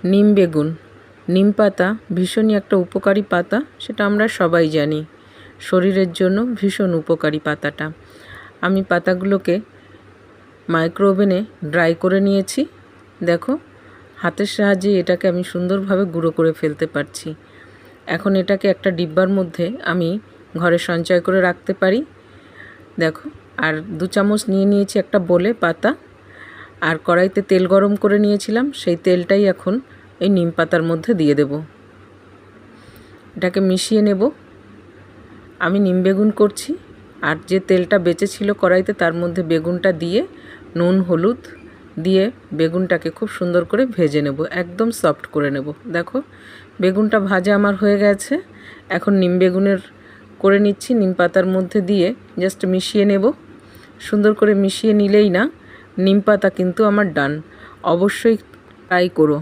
নিম বেগুন, নিম পাতা ভীষণই একটা উপকারী পাতা, সেটা আমরা সবাই জানি। শরীরের জন্য ভীষণ উপকারী পাতাটা। আমি পাতাগুলোকে মাইক্রো ওভেনে ড্রাই করে নিয়েছি। দেখো, হাতের সাহায্যে এটাকে আমি সুন্দরভাবে গুঁড়ো করে ফেলতে পারছি। এখন এটাকে একটা ডিব্বার মধ্যে আমি ঘরে সঞ্চয় করে রাখতে পারি। দেখো, আর 2 চামচ নিয়ে নিয়েছি একটা বোলে পাতা, আর কড়াইতে তেল গরম করে নিয়েছিলাম, সেই তেলটাই এখন এই নিম পাতার মধ্যে দিয়ে দেব। এটাকে মিশিয়ে নেব। আমি নিম বেগুন করছি, আর যে তেলটা বেঁচে ছিল কড়াইতে তার মধ্যে বেগুনটা দিয়ে নুন হলুদ দিয়ে বেগুনটাকে খুব সুন্দর করে ভেজে নেব, একদম সফট করে নেব। দেখো, বেগুনটা ভাজা আমার হয়ে গেছে। এখন নিম বেগুনের করে নিচ্ছি, নিম পাতার মধ্যে দিয়ে জাস্ট মিশিয়ে নেব। সুন্দর করে মিশিয়ে নিলেই না, নিম পাতা কিন্তু আমার ডান। অবশ্যই ট্রাই করো।